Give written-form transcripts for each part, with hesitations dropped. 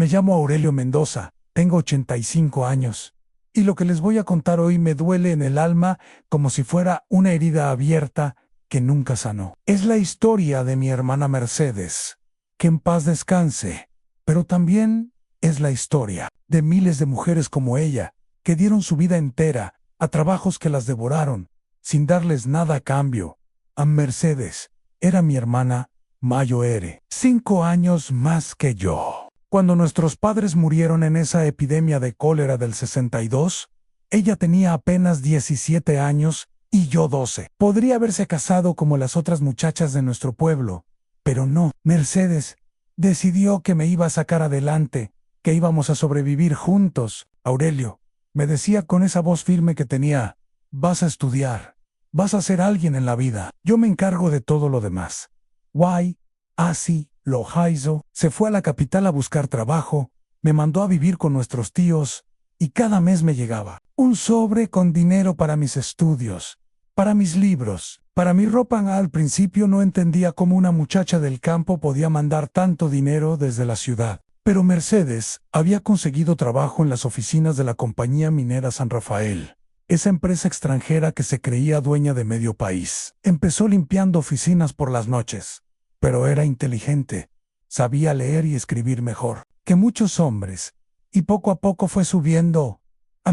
Me llamo Aurelio Mendoza, tengo 85 años. Y lo que les voy a contar hoy me duele en el alma como si fuera una herida abierta que nunca sanó. Es la historia de mi hermana Mercedes, que en paz descanse, pero también es la historia de miles de mujeres como ella, que dieron su vida entera a trabajos que las devoraron, sin darles nada a cambio. A Mercedes era mi hermana Mayoere, 5 años más que yo. Cuando nuestros padres murieron en esa epidemia de cólera del 62, ella tenía apenas 17 años y yo 12. Podría haberse casado como las otras muchachas de nuestro pueblo, pero no. Mercedes decidió que me iba a sacar adelante, que íbamos a sobrevivir juntos. Aurelio, me decía con esa voz firme que tenía, vas a estudiar, vas a ser alguien en la vida, yo me encargo de todo lo demás. Guay, así. Lohaizo se fue a la capital a buscar trabajo, me mandó a vivir con nuestros tíos, y cada mes me llegaba un sobre con dinero para mis estudios, para mis libros, para mi ropa. Al principio no entendía cómo una muchacha del campo podía mandar tanto dinero desde la ciudad. Pero Mercedes había conseguido trabajo en las oficinas de la compañía minera San Rafael, esa empresa extranjera que se creía dueña de medio país. Empezó limpiando oficinas por las noches. Pero era inteligente, sabía leer y escribir mejor que muchos hombres, y poco a poco fue subiendo.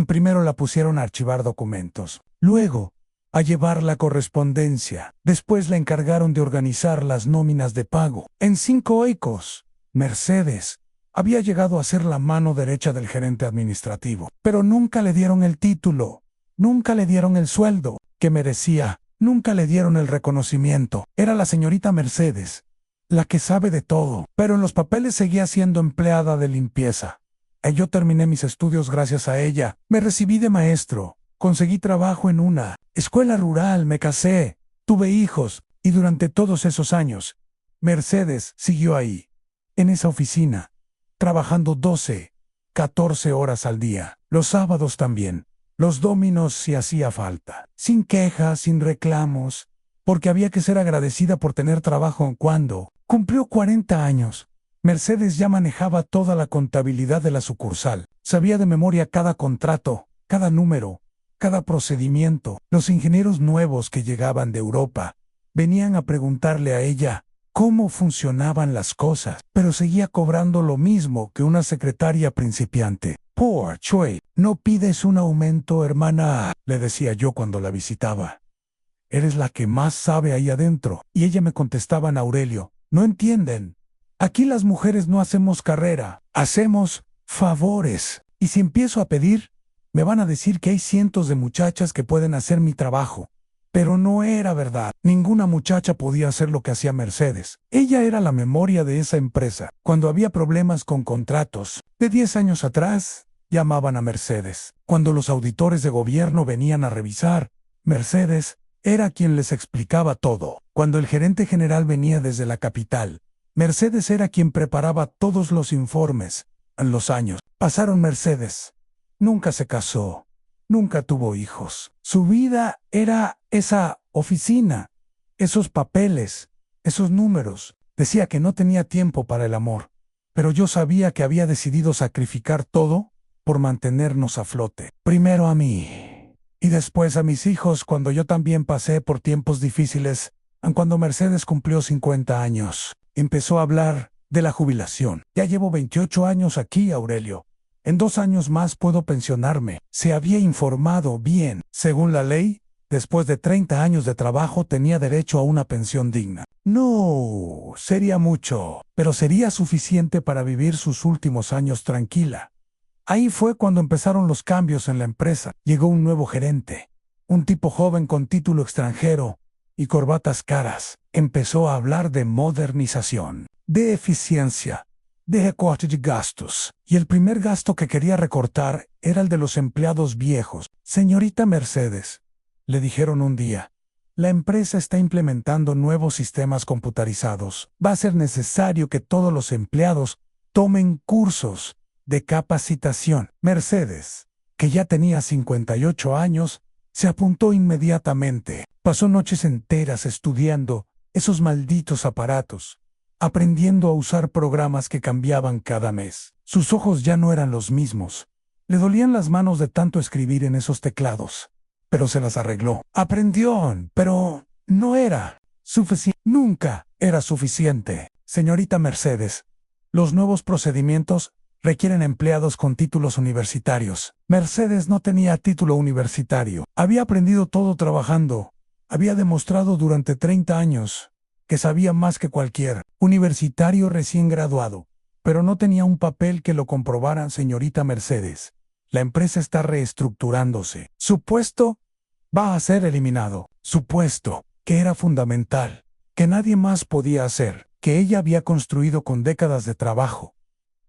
Primero la pusieron a archivar documentos, luego a llevar la correspondencia, después la encargaron de organizar las nóminas de pago. En 5 ecos, Mercedes había llegado a ser la mano derecha del gerente administrativo, pero nunca le dieron el título, nunca le dieron el sueldo que merecía. Nunca le dieron el reconocimiento. Era la señorita Mercedes, la que sabe de todo, pero en los papeles seguía siendo empleada de limpieza. Yo terminé mis estudios gracias a ella. Me recibí de maestro, conseguí trabajo en una escuela rural, me casé, tuve hijos, y durante todos esos años, Mercedes siguió ahí, en esa oficina, trabajando 12, 14 horas al día, los sábados también. Los dominos si hacía falta, sin quejas, sin reclamos, porque había que ser agradecida por tener trabajo. Cuando cumplió 40 años, Mercedes ya manejaba toda la contabilidad de la sucursal, sabía de memoria cada contrato, cada número, cada procedimiento. Los ingenieros nuevos que llegaban de Europa venían a preguntarle a ella cómo funcionaban las cosas, pero seguía cobrando lo mismo que una secretaria principiante. Poor Choi, ¿no pides un aumento, hermana?, le decía yo cuando la visitaba. Eres la que más sabe ahí adentro. Y ella me contestaba: Aurelio, no entienden. Aquí las mujeres no hacemos carrera, hacemos favores. Y si empiezo a pedir, me van a decir que hay cientos de muchachas que pueden hacer mi trabajo. Pero no era verdad. Ninguna muchacha podía hacer lo que hacía Mercedes. Ella era la memoria de esa empresa. Cuando había problemas con contratos, de 10 años atrás, llamaban a Mercedes. Cuando los auditores de gobierno venían a revisar, Mercedes era quien les explicaba todo. Cuando el gerente general venía desde la capital, Mercedes era quien preparaba todos los informes. En los años pasaron, Mercedes nunca se casó, nunca tuvo hijos. Su vida era esa oficina, esos papeles, esos números. Decía que no tenía tiempo para el amor, pero yo sabía que había decidido sacrificar todo por mantenernos a flote. Primero a mí, y después a mis hijos, cuando yo también pasé por tiempos difíciles. Cuando Mercedes cumplió 50 años, empezó a hablar de la jubilación. Ya llevo 28 años aquí, Aurelio. En 2 años más puedo pensionarme. Se había informado bien. Según la ley, después de 30 años de trabajo tenía derecho a una pensión digna. No, sería mucho, pero sería suficiente para vivir sus últimos años tranquila. Ahí fue cuando empezaron los cambios en la empresa. Llegó un nuevo gerente, un tipo joven con título extranjero y corbatas caras. Empezó a hablar de modernización, de eficiencia, de recorte de gastos. Y el primer gasto que quería recortar era el de los empleados viejos. Señorita Mercedes, le dijeron un día, la empresa está implementando nuevos sistemas computarizados. Va a ser necesario que todos los empleados tomen cursos de capacitación. Mercedes, que ya tenía 58 años, se apuntó inmediatamente. Pasó noches enteras estudiando esos malditos aparatos, aprendiendo a usar programas que cambiaban cada mes. Sus ojos ya no eran los mismos. Le dolían las manos de tanto escribir en esos teclados. Pero se las arregló. Aprendió, pero no era suficiente. Nunca era suficiente. Señorita Mercedes, los nuevos procedimientos requieren empleados con títulos universitarios. Mercedes no tenía título universitario. Había aprendido todo trabajando. Había demostrado durante 30 años que sabía más que cualquier universitario recién graduado. Pero no tenía un papel que lo comprobara, señorita Mercedes. La empresa está reestructurándose. Su puesto va a ser eliminado. Su puesto, que era fundamental, que nadie más podía hacer, que ella había construido con décadas de trabajo.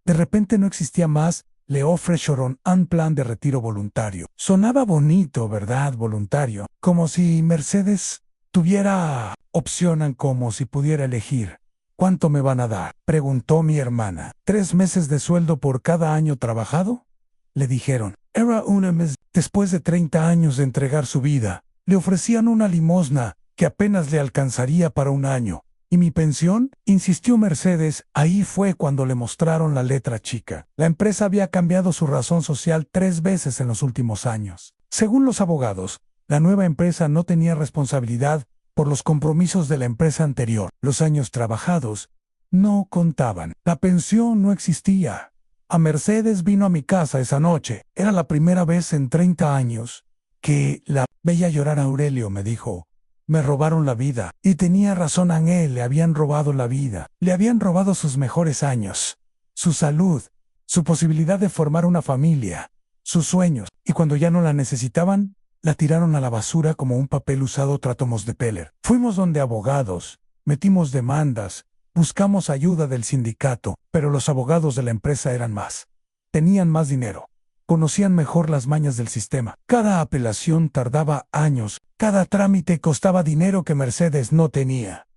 De repente no existía más. Le ofrecieron un plan de retiro voluntario. Sonaba bonito, ¿verdad? Voluntario. Como si Mercedes tuviera opción, como si pudiera elegir. ¿Cuánto me van a dar?, preguntó mi hermana. ¿3 meses de sueldo por cada año trabajado?, le dijeron. Era una mes. Después de 30 años de entregar su vida, le ofrecían una limosna que apenas le alcanzaría para un año. ¿Y mi pensión?, insistió Mercedes. Ahí fue cuando le mostraron la letra chica. La empresa había cambiado su razón social 3 veces en los últimos años. Según los abogados, la nueva empresa no tenía responsabilidad por los compromisos de la empresa anterior. Los años trabajados no contaban. La pensión no existía. A Mercedes vino a mi casa esa noche. Era la primera vez en 30 años que la veía llorar a Aurelio. Me dijo: me robaron la vida. Y tenía razón, a él le habían robado la vida. Le habían robado sus mejores años, su salud, su posibilidad de formar una familia, sus sueños. Y cuando ya no la necesitaban, la tiraron a la basura como un papel usado. Tratamos de peler. Fuimos donde abogados, metimos demandas, buscamos ayuda del sindicato, pero los abogados de la empresa eran más. Tenían más dinero. Conocían mejor las mañas del sistema. Cada apelación tardaba años. Cada trámite costaba dinero que Mercedes no tenía.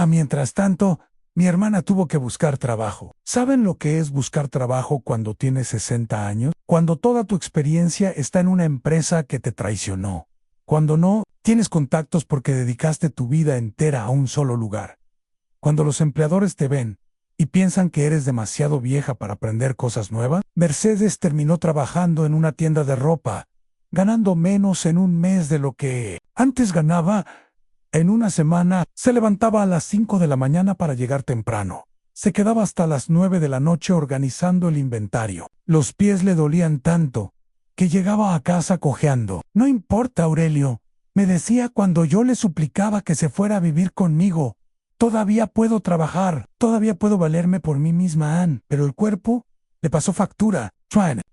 Mientras tanto, mi hermana tuvo que buscar trabajo. ¿Saben lo que es buscar trabajo cuando tienes 60 años? Cuando toda tu experiencia está en una empresa que te traicionó. Cuando no tienes contactos porque dedicaste tu vida entera a un solo lugar. Cuando los empleadores te ven y piensan que eres demasiado vieja para aprender cosas nuevas. Mercedes terminó trabajando en una tienda de ropa, ganando menos en un mes de lo que antes ganaba. En una semana, se levantaba a las 5 de la mañana para llegar temprano. Se quedaba hasta las 9 de la noche organizando el inventario. Los pies le dolían tanto que llegaba a casa cojeando. No importa, Aurelio, me decía cuando yo le suplicaba que se fuera a vivir conmigo. Todavía puedo trabajar, todavía puedo valerme por mí misma, Ann. Pero el cuerpo le pasó factura.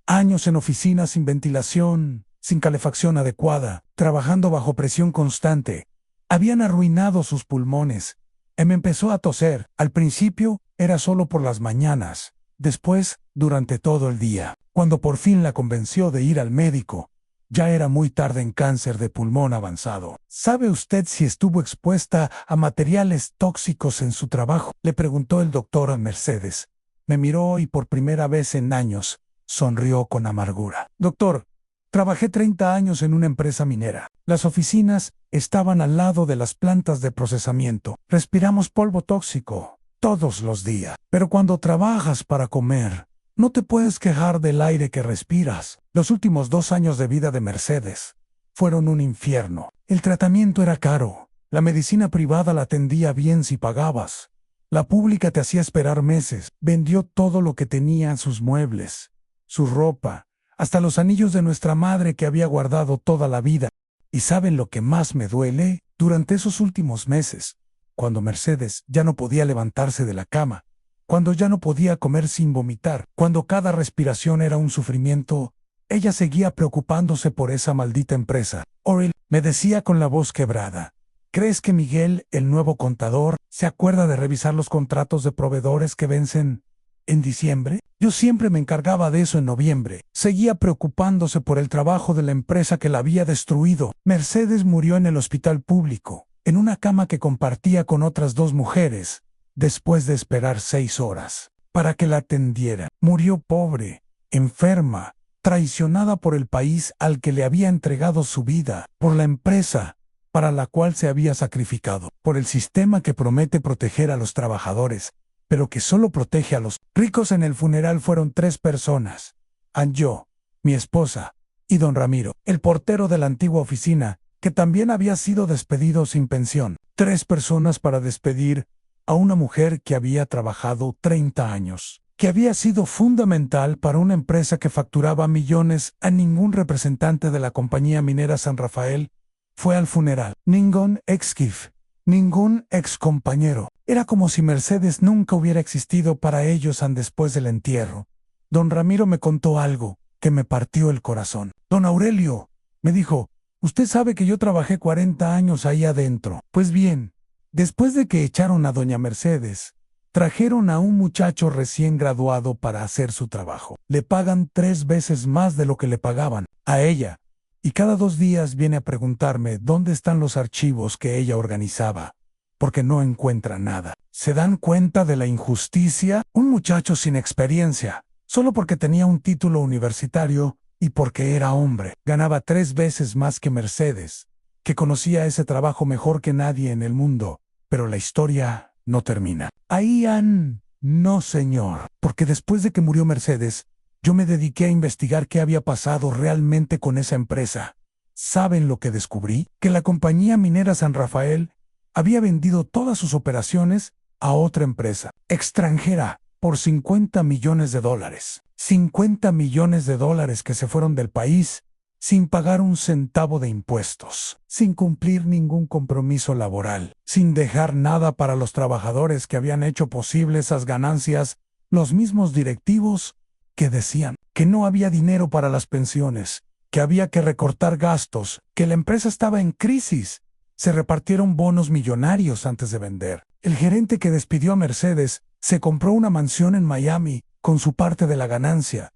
Años en oficinas sin ventilación, sin calefacción adecuada, trabajando bajo presión constante. Habían arruinado sus pulmones. Me empezó a toser. Al principio era solo por las mañanas, después durante todo el día. Cuando por fin la convenció de ir al médico, ya era muy tarde en cáncer de pulmón avanzado. ¿Sabe usted si estuvo expuesta a materiales tóxicos en su trabajo?, le preguntó el doctor a Mercedes. Me miró y por primera vez en años sonrió con amargura. Doctor, trabajé 30 años en una empresa minera. Las oficinas estaban al lado de las plantas de procesamiento. Respiramos polvo tóxico todos los días. Pero cuando trabajas para comer, no te puedes quejar del aire que respiras. Los últimos 2 años de vida de Mercedes fueron un infierno. El tratamiento era caro. La medicina privada la atendía bien si pagabas. La pública te hacía esperar meses. Vendió todo lo que tenía: sus muebles, su ropa, hasta los anillos de nuestra madre que había guardado toda la vida. ¿Y saben lo que más me duele? Durante esos últimos meses, cuando Mercedes ya no podía levantarse de la cama, cuando ya no podía comer sin vomitar, cuando cada respiración era un sufrimiento, ella seguía preocupándose por esa maldita empresa. Orel, me decía con la voz quebrada, ¿crees que Miguel, el nuevo contador, se acuerda de revisar los contratos de proveedores que vencen en diciembre? Yo siempre me encargaba de eso en noviembre. Seguía preocupándose por el trabajo de la empresa que la había destruido. Mercedes murió en el hospital público, en una cama que compartía con otras 2 mujeres, después de esperar 6 horas para que la atendiera. Murió pobre, enferma, traicionada por el país al que le había entregado su vida, por la empresa para la cual se había sacrificado, por el sistema que promete proteger a los trabajadores, pero que solo protege a los ricos. En el funeral fueron 3 personas: yo, mi esposa, y don Ramiro, el portero de la antigua oficina, que también había sido despedido sin pensión. 3 personas para despedir a una mujer que había trabajado 30 años, que había sido fundamental para una empresa que facturaba millones. A ningún representante de la compañía minera San Rafael fue al funeral. Ningún ex jefe, ningún ex compañero. Era como si Mercedes nunca hubiera existido para ellos. Después del entierro, don Ramiro me contó algo que me partió el corazón. Don Aurelio, me dijo, usted sabe que yo trabajé 40 años ahí adentro. Pues bien, después de que echaron a doña Mercedes, trajeron a un muchacho recién graduado para hacer su trabajo. Le pagan 3 veces más de lo que le pagaban a ella, y cada 2 días viene a preguntarme dónde están los archivos que ella organizaba, porque no encuentra nada. ¿Se dan cuenta de la injusticia? Un muchacho sin experiencia, solo porque tenía un título universitario y porque era hombre, ganaba 3 veces más que Mercedes, que conocía ese trabajo mejor que nadie en el mundo. Pero la historia no termina ahí, no, señor, porque después de que murió Mercedes, yo me dediqué a investigar qué había pasado realmente con esa empresa. ¿Saben lo que descubrí? Que la compañía minera San Rafael había vendido todas sus operaciones a otra empresa extranjera por $50 millones. $50 millones que se fueron del país sin pagar un centavo de impuestos, sin cumplir ningún compromiso laboral, sin dejar nada para los trabajadores que habían hecho posible esas ganancias. Los mismos directivos que decían que no había dinero para las pensiones, que había que recortar gastos, que la empresa estaba en crisis. Se repartieron bonos millonarios antes de vender. El gerente que despidió a Mercedes se compró una mansión en Miami con su parte de la ganancia.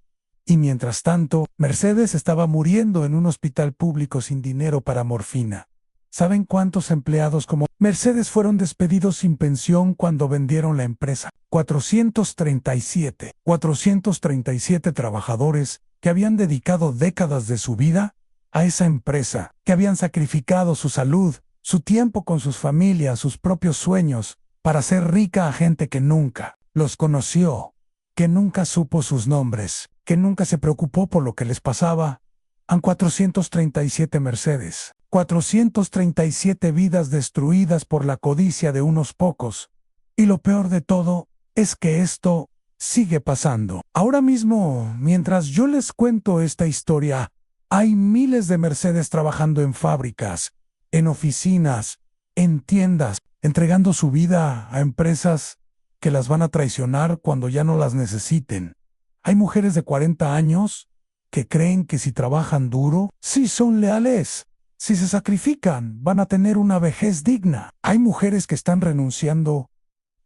Y mientras tanto, Mercedes estaba muriendo en un hospital público sin dinero para morfina. ¿Saben cuántos empleados como Mercedes fueron despedidos sin pensión cuando vendieron la empresa? 437. 437 trabajadores que habían dedicado décadas de su vida a esa empresa, que habían sacrificado su salud, su tiempo con sus familias, sus propios sueños, para hacer rica a gente que nunca los conoció, que nunca supo sus nombres, que nunca se preocupó por lo que les pasaba. Han 437 Mercedes, 437 vidas destruidas por la codicia de unos pocos. Y lo peor de todo es que esto sigue pasando. Ahora mismo, mientras yo les cuento esta historia, hay miles de Mercedes trabajando en fábricas, en oficinas, en tiendas, entregando su vida a empresas que las van a traicionar cuando ya no las necesiten. Hay mujeres de 40 años que creen que si trabajan duro, si son leales, si se sacrifican, van a tener una vejez digna. Hay mujeres que están renunciando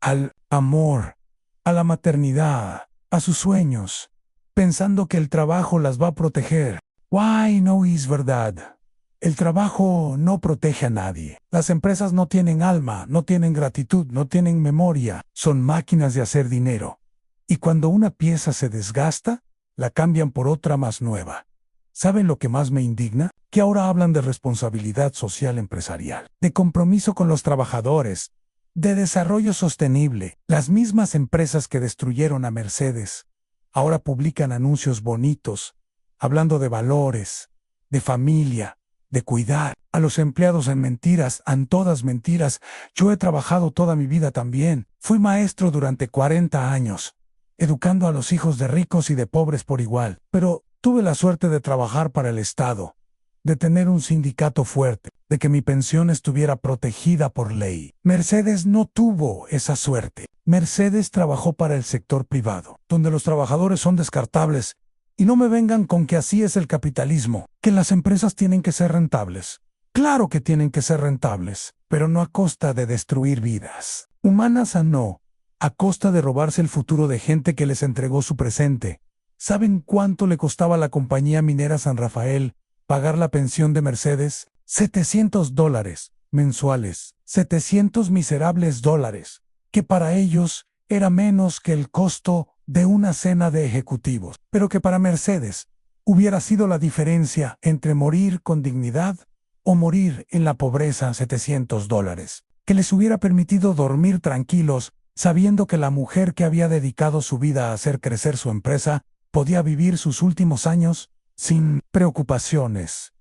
al amor, a la maternidad, a sus sueños, pensando que el trabajo las va a proteger. Why no es verdad. El trabajo no protege a nadie. Las empresas no tienen alma, no tienen gratitud, no tienen memoria. Son máquinas de hacer dinero. Y cuando una pieza se desgasta, la cambian por otra más nueva. ¿Saben lo que más me indigna? Que ahora hablan de responsabilidad social empresarial, de compromiso con los trabajadores, de desarrollo sostenible. Las mismas empresas que destruyeron a Mercedes ahora publican anuncios bonitos, hablando de valores, de familia, de cuidar a los empleados en mentiras, en todas mentiras. Yo he trabajado toda mi vida también. Fui maestro durante 40 años, educando a los hijos de ricos y de pobres por igual. Pero tuve la suerte de trabajar para el Estado, de tener un sindicato fuerte, de que mi pensión estuviera protegida por ley. Mercedes no tuvo esa suerte. Mercedes trabajó para el sector privado, donde los trabajadores son descartables. Y no me vengan con que así es el capitalismo, que las empresas tienen que ser rentables. Claro que tienen que ser rentables, pero no a costa de destruir vidas humanas, no, a costa de robarse el futuro de gente que les entregó su presente. ¿Saben cuánto le costaba a la compañía minera San Rafael pagar la pensión de Mercedes? $700 mensuales, 700 miserables dólares, que para ellos era menos que el costo de una cena de ejecutivos, pero que para Mercedes hubiera sido la diferencia entre morir con dignidad o morir en la pobreza. $700, que les hubiera permitido dormir tranquilos sabiendo que la mujer que había dedicado su vida a hacer crecer su empresa podía vivir sus últimos años sin preocupaciones.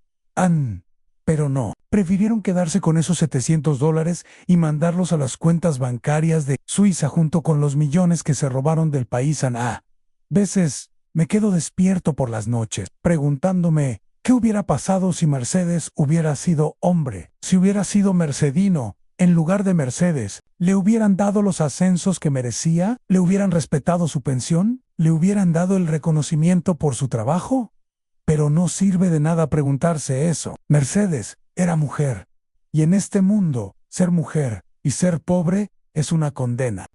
Pero no, prefirieron quedarse con esos $700 y mandarlos a las cuentas bancarias de Suiza junto con los millones que se robaron del país. Veces me quedo despierto por las noches, preguntándome qué hubiera pasado si Mercedes hubiera sido hombre, si hubiera sido mercedino. En lugar de Mercedes, ¿le hubieran dado los ascensos que merecía? ¿Le hubieran respetado su pensión? ¿Le hubieran dado el reconocimiento por su trabajo? Pero no sirve de nada preguntarse eso. Mercedes era mujer. Y en este mundo, ser mujer y ser pobre es una condena.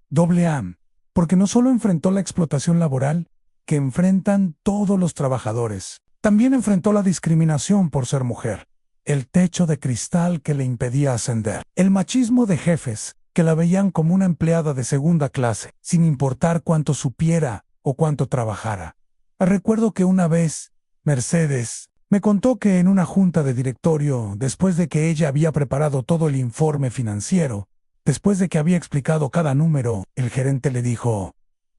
Porque no solo enfrentó la explotación laboral que enfrentan todos los trabajadores, también enfrentó la discriminación por ser mujer, el techo de cristal que le impedía ascender, el machismo de jefes que la veían como una empleada de segunda clase, sin importar cuánto supiera o cuánto trabajara. Recuerdo que una vez Mercedes me contó que en una junta de directorio, después de que ella había preparado todo el informe financiero, después de que había explicado cada número, el gerente le dijo: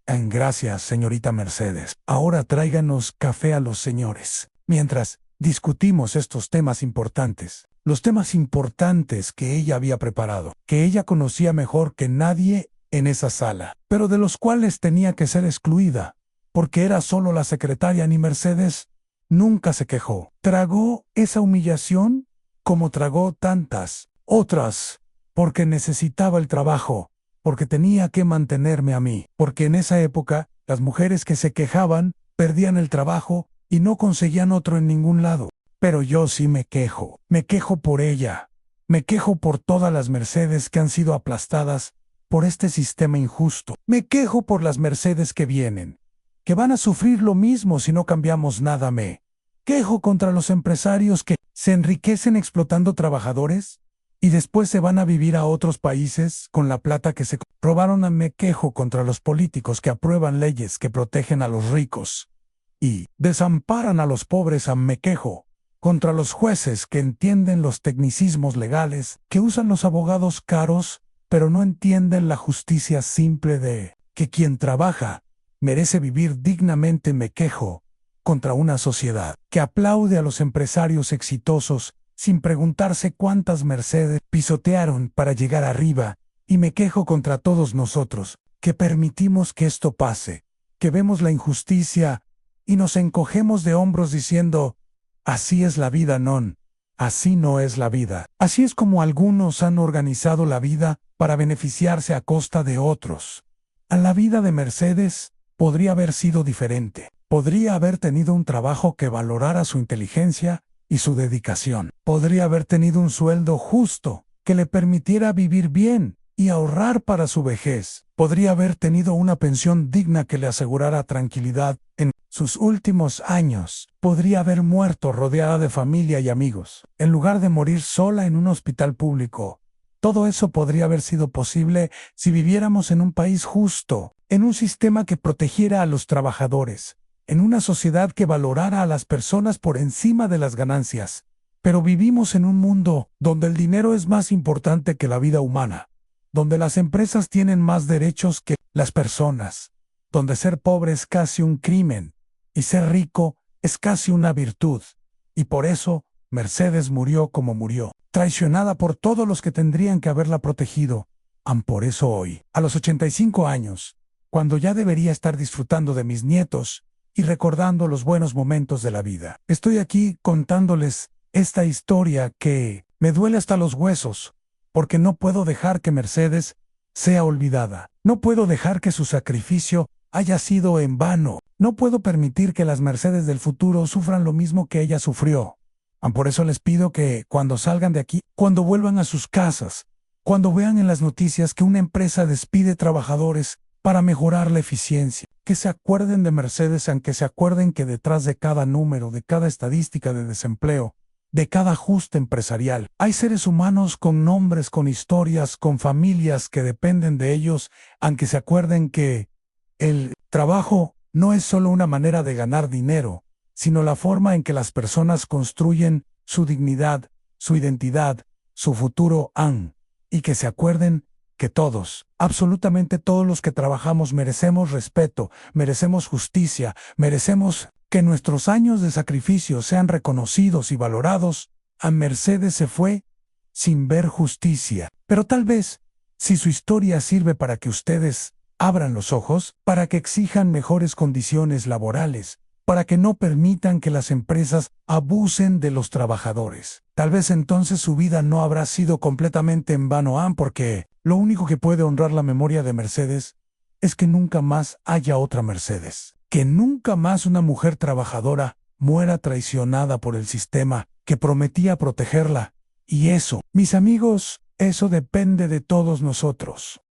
Gracias, señorita Mercedes. Ahora tráiganos café a los señores, mientras discutimos estos temas importantes. Los temas importantes que ella había preparado, que ella conocía mejor que nadie en esa sala, pero de los cuales tenía que ser excluida, porque era solo la secretaria. Ni Mercedes nunca se quejó. Tragó esa humillación como tragó tantas otras, porque necesitaba el trabajo, porque tenía que mantenerme a mí, porque en esa época las mujeres que se quejaban perdían el trabajo y no conseguían otro en ningún lado. Pero yo sí me quejo por ella, me quejo por todas las Mercedes que han sido aplastadas por este sistema injusto, me quejo por las Mercedes que vienen, que van a sufrir lo mismo si no cambiamos nada. Me quejo contra los empresarios que se enriquecen explotando trabajadores y después se van a vivir a otros países con la plata que se robaron. Me quejo contra los políticos que aprueban leyes que protegen a los ricos y desamparan a los pobres. Me quejo contra los jueces que entienden los tecnicismos legales, que usan los abogados caros, pero no entienden la justicia simple de que quien trabaja merece vivir dignamente. Me quejo contra una sociedad que aplaude a los empresarios exitosos sin preguntarse cuántas Mercedes pisotearon para llegar arriba, y me quejo contra todos nosotros, que permitimos que esto pase, que vemos la injusticia y nos encogemos de hombros diciendo: así es la vida. Así no es la vida. Así es como algunos han organizado la vida para beneficiarse a costa de otros. A la vida de Mercedes podría haber sido diferente. Podría haber tenido un trabajo que valorara su inteligencia y su dedicación. Podría haber tenido un sueldo justo que le permitiera vivir bien y ahorrar para su vejez. Podría haber tenido una pensión digna que le asegurara tranquilidad en sus últimos años. Podría haber muerto rodeada de familia y amigos, en lugar de morir sola en un hospital público. Todo eso podría haber sido posible si viviéramos en un país justo, en un sistema que protegiera a los trabajadores, en una sociedad que valorara a las personas por encima de las ganancias. Pero vivimos en un mundo donde el dinero es más importante que la vida humana, donde las empresas tienen más derechos que las personas, donde ser pobre es casi un crimen y ser rico es casi una virtud. Y por eso Mercedes murió como murió, traicionada por todos los que tendrían que haberla protegido. Por eso hoy, a los 85 años, cuando ya debería estar disfrutando de mis nietos y recordando los buenos momentos de la vida, estoy aquí contándoles esta historia que me duele hasta los huesos, porque no puedo dejar que Mercedes sea olvidada. No puedo dejar que su sacrificio haya sido en vano. No puedo permitir que las Mercedes del futuro sufran lo mismo que ella sufrió. Por eso les pido que cuando salgan de aquí, cuando vuelvan a sus casas, cuando vean en las noticias que una empresa despide trabajadores para mejorar la eficiencia, que se acuerden de Mercedes, aunque se acuerden que detrás de cada número, de cada estadística de desempleo, de cada ajuste empresarial, hay seres humanos con nombres, con historias, con familias que dependen de ellos, aunque se acuerden que el trabajo no es solo una manera de ganar dinero, sino la forma en que las personas construyen su dignidad, su identidad, su futuro. Y que se acuerden que todos, absolutamente todos los que trabajamos merecemos respeto, merecemos justicia, merecemos que nuestros años de sacrificio sean reconocidos y valorados. A Mercedes se fue sin ver justicia. Pero tal vez, si su historia sirve para que ustedes abran los ojos, para que exijan mejores condiciones laborales, para que no permitan que las empresas abusen de los trabajadores, tal vez entonces su vida no habrá sido completamente en vano, porque lo único que puede honrar la memoria de Mercedes es que nunca más haya otra Mercedes, que nunca más una mujer trabajadora muera traicionada por el sistema que prometía protegerla. Y eso, mis amigos, eso depende de todos nosotros.